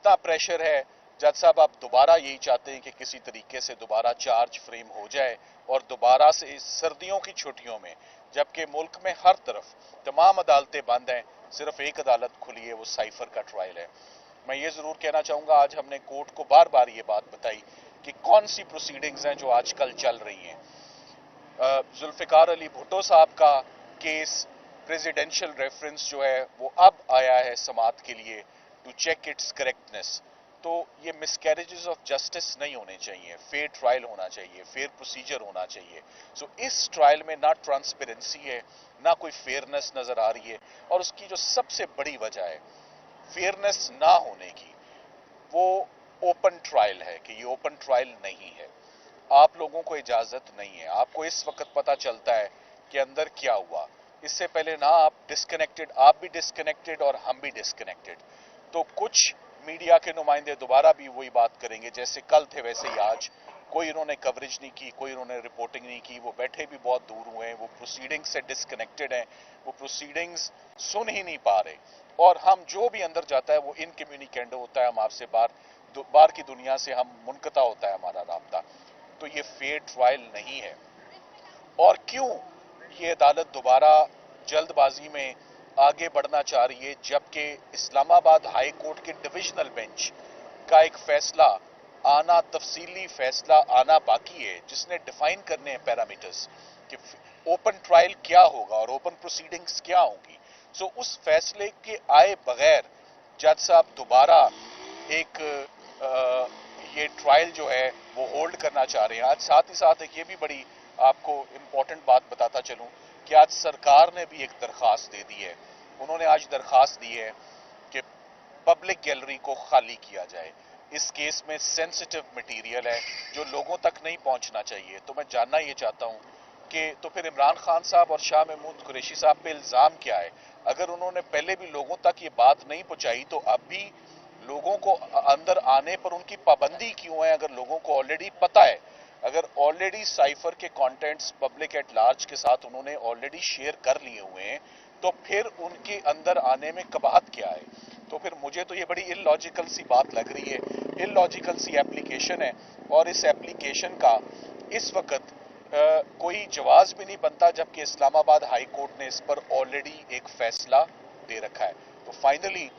इतना प्रेशर है जज साहब, आप दोबारा यही चाहते हैं कि किसी तरीके से दोबारा चार्ज फ्रेम हो जाए और दोबारा से सर्दियों की छुट्टियों में, जबकि मुल्क में हर तरफ तमाम अदालतें बंद हैं, सिर्फ एक अदालत खुली है, वो साइफर का ट्रायल है। मैं ये जरूर कहना चाहूंगा, आज हमने कोर्ट को बार बार ये बात बताई कि कौन सी प्रोसीडिंग्स हैं जो आजकल चल रही हैं। जुल्फिकार अली भुट्टो साहब का केस प्रेसिडेंशियल रेफरेंस जो है वो अब आया है समात के लिए टू चेक इट्स करेक्टनेस। तो ये मिसकैरेजेस ऑफ जस्टिस नहीं होने चाहिए, फेयर ट्रायल होना चाहिए, फेयर प्रोसीजर होना चाहिए। सो इस ट्रायल में ना ट्रांसपेरेंसी है, ना कोई फेयरनेस नजर आ रही है, और उसकी जो सबसे बड़ी वजह है फेयरनेस ना होने की, वो ओपन ट्रायल है कि ये ओपन ट्रायल नहीं है। आप लोगों को इजाजत नहीं है, आपको इस वक्त पता चलता है कि अंदर क्या हुआ। इससे पहले ना आप डिस्कनेक्टेड, आप भी डिस्कनेक्टेड और हम भी डिस्कनेक्टेड। तो कुछ मीडिया के नुमाइंदे दोबारा भी वही बात करेंगे, जैसे कल थे वैसे ही आज। कोई इन्होंने कवरेज नहीं की, कोई इन्होंने रिपोर्टिंग नहीं की, वो बैठे भी बहुत दूर हुए हैं, वो प्रोसीडिंग से डिस्कनेक्टेड हैं, वो प्रोसीडिंग्स सुन ही नहीं पा रहे। और हम जो भी अंदर जाता है वो इनकम्युनिकेंट होता है, हम आपसे बाहर की दुनिया से हम मुनकता होता है हमारा राब्ता। तो ये फेयर ट्रायल नहीं है। और क्यों ये अदालत दोबारा जल्दबाजी में आगे बढ़ना चाह रही है, जबकि इस्लामाबाद हाई कोर्ट के डिविजनल बेंच का एक फैसला आना, तफसीली फैसला आना बाकी है, जिसने डिफाइन करने हैं पैरामीटर्स कि ओपन ट्रायल क्या होगा और ओपन प्रोसीडिंग्स क्या होंगी। सो उस फैसले के आए बगैर जज साहब दोबारा एक ये ट्रायल जो है वो होल्ड करना चाह रहे हैं। आज साथ ही साथ एक ये भी बड़ी आपको इंपॉर्टेंट बात बताता चलूं कि आज सरकार ने भी एक दरखास्त दे दी है। उन्होंने आज दरखास्त दी है कि पब्लिक गैलरी को खाली किया जाए। इस केस में सेंसिटिव मटेरियल है जो लोगों तक नहीं पहुंचना चाहिए। तो मैं जानना ये चाहता हूं कि तो फिर इमरान खान साहब और शाह महमूद कुरैशी साहब पे इल्जाम क्या है? अगर उन्होंने पहले भी लोगों तक ये बात नहीं पहुंचाई तो अब भी लोगों को अंदर आने पर उनकी पाबंदी क्यों है? अगर लोगों को ऑलरेडी पता है, अगर ऑलरेडी साइफर के कंटेंट्स पब्लिक एट लार्ज के साथ उन्होंने ऑलरेडी शेयर कर लिए हुए हैं, तो फिर उनके अंदर आने में कबाहत क्या है? तो फिर मुझे तो ये बड़ी इलॉजिकल सी बात लग रही है, इलॉजिकल सी एप्लीकेशन है। और इस एप्लीकेशन का इस वक्त कोई जवाब भी नहीं बनता, जबकि इस्लामाबाद हाई कोर्ट ने इस पर ऑलरेडी एक फैसला दे रखा है। तो फाइनली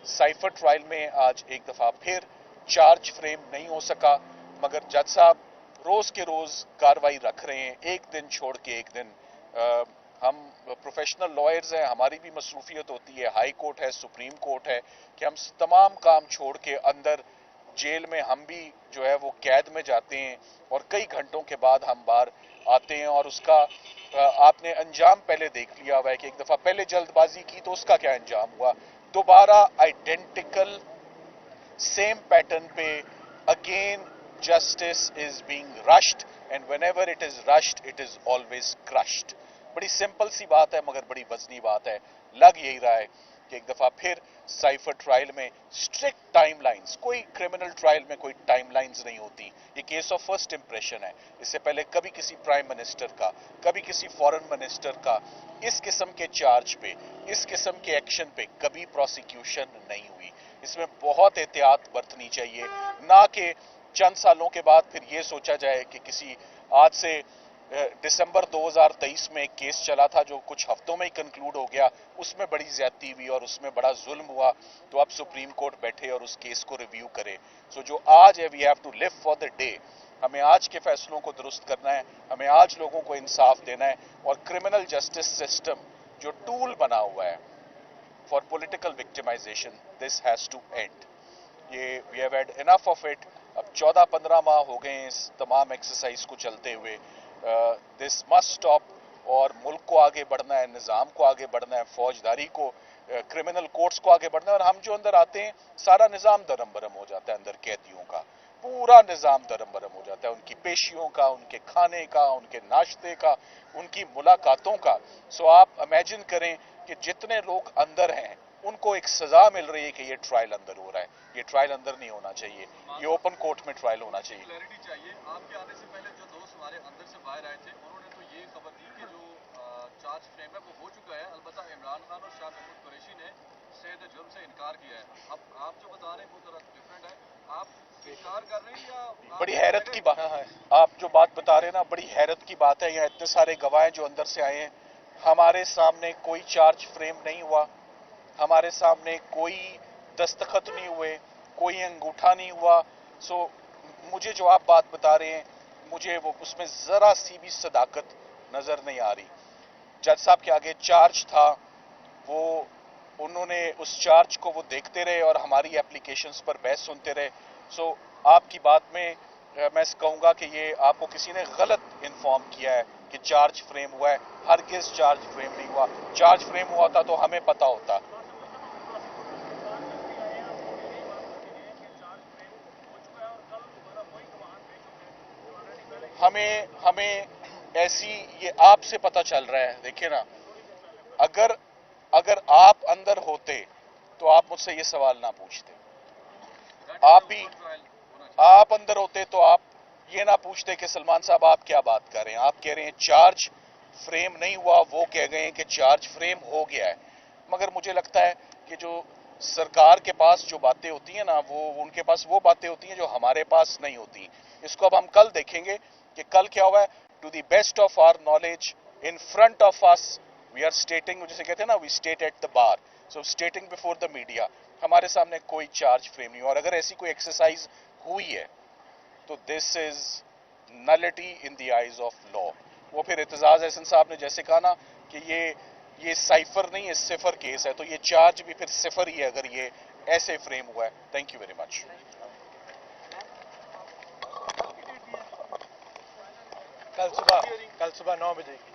साइफर ट्रायल में आज एक दफा फिर चार्ज फ्रेम नहीं हो सका, मगर जज साहब रोज के रोज कार्रवाई रख रहे हैं, एक दिन छोड़ के एक दिन। हम प्रोफेशनल लॉयर्स हैं, हमारी भी मसरूफियत होती है, हाई कोर्ट है, सुप्रीम कोर्ट है, कि हम तमाम काम छोड़ के अंदर जेल में हम भी जो है वो कैद में जाते हैं और कई घंटों के बाद हम बाहर आते हैं। और उसका आपने अंजाम पहले देख लिया हुआ है कि एक दफा पहले जल्दबाजी की तो उसका क्या अंजाम हुआ। दोबारा आइडेंटिकल सेम पैटर्न पे again justice is being rushed, and whenever it is rushed it is always crushed। बड़ी सिंपल सी बात है मगर बड़ी वजनी बात है। लग यही रहा है कि एक दफा फिर साइफर ट्रायल में स्ट्रिक्ट टाइमलाइंस, कोई क्रिमिनल ट्रायल में कोई टाइमलाइंस नहीं होती, ये केस ऑफ फर्स्ट इंप्रेशन है। इससे पहले कभी किसी प्राइम मिनिस्टर का, कभी किसी फॉरेन मिनिस्टर का इस किस्म के चार्ज पे, इस किस्म के एक्शन पे कभी प्रोसिक्यूशन नहीं हुई। इसमें बहुत एहतियात बरतनी चाहिए, ना कि चंद सालों के बाद फिर ये सोचा जाए कि किसी आज से दिसंबर 2023 में एक केस चला था जो कुछ हफ्तों में ही कंक्लूड हो गया, उसमें बड़ी ज्यादती हुई और उसमें बड़ा जुल्म हुआ, तो अब सुप्रीम कोर्ट बैठे और उस केस को रिव्यू करे। सो जो आज है, we have to live for the day. हमें आज के फैसलों को दुरुस्त करना है, हमें आज लोगों को इंसाफ देना है, और क्रिमिनल जस्टिस सिस्टम जो टूल बना हुआ है for political victimization, this has to end. ये we have had enough of it. अब 14-15 माह हो गए इस तमाम एक्सरसाइज को चलते हुए। दिस मस्ट स्टॉप, और मुल्क को आगे बढ़ना है, निज़ाम को आगे बढ़ना है, फौजदारी को, क्रिमिनल कोर्ट्स को आगे बढ़ना है। और हम जो अंदर आते हैं सारा निज़ाम दरम बरम हो जाता है, अंदर कैदियों का पूरा निज़ाम दरम बरम हो जाता है, उनकी पेशियों का, उनके खाने का, उनके नाश्ते का, उनकी मुलाकातों का। सो आप इमेजिन करें कि जितने लोग अंदर हैं उनको एक सजा मिल रही है कि ये ट्रायल अंदर हो रहा है। ये ट्रायल अंदर नहीं होना चाहिए, ये ओपन कोर्ट में ट्रायल होना चाहिए। क्लैरिटी चाहिए। आपके आने से पहले जो दोस्त हमारे अंदर से बाहर आए थे उन्होंने तो ये खबर दी कि जो चार्ज फ्रेम है वो हो चुका है, अलबत्ता इमरान खान और शाह महमूद कुरैशी ने सेद जुर्म से इनकार किया है। अब आप जो बता रहे हैं वो जरा इंकार कर रहे हैं या बड़ी हैरत की बात, आप जो बात बता रहे हैं ना, बड़ी हैरत की बात है। यहाँ इतने सारे गवाह हैं जो अंदर से आए हैं, हमारे सामने कोई चार्ज फ्रेम नहीं हुआ, हमारे सामने कोई दस्तखत नहीं हुए, कोई अंगूठा नहीं हुआ। सो मुझे जो आप बात बता रहे हैं, मुझे वो उसमें जरा सी भी सदाकत नजर नहीं आ रही। जज साहब के आगे चार्ज था, वो उन्होंने उस चार्ज को वो देखते रहे और हमारी एप्लीकेशंस पर बहस सुनते रहे। सो आपकी बात में मैं कहूंगा कि ये आपको किसी ने गलत इन्फॉर्म किया है कि चार्ज फ्रेम हुआ है। हरगिज चार्ज फ्रेम नहीं हुआ। चार्ज फ्रेम हुआ था तो हमें पता होता। हमें ऐसी, ये आपसे पता चल रहा है। देखिए ना, अगर आप अंदर होते तो आप मुझसे ये सवाल ना पूछते। आप अंदर होते तो आप ये ना पूछते कि सलमान साहब आप क्या बात कर रहे हैं। आप कह रहे हैं चार्ज फ्रेम नहीं हुआ, वो कह गए हैं कि चार्ज फ्रेम हो गया है। मगर मुझे लगता है कि जो सरकार के पास जो बातें होती हैं ना, वो उनके पास वो बातें होती हैं जो हमारे पास नहीं होती। इसको अब हम कल देखेंगे कि कल क्या हुआ है। To the best of our knowledge, in front of us we are stating, जिसे कहते हैं ना, we state at the bar, so stating before the media. हमारे सामने कोई चार्ज फ्रेम नहीं, और अगर ऐसी कोई एक्सरसाइज हुई है तो this is nullity in the eyes of law. वो फिर एतजाज एहसन साहब ने जैसे कहा ना कि ये साइफर नहीं है, सिफर केस है, तो ये चार्ज भी फिर सिफर ही है अगर ये ऐसे फ्रेम हुआ है। Thank you very much. कल सुबह 9 बजे की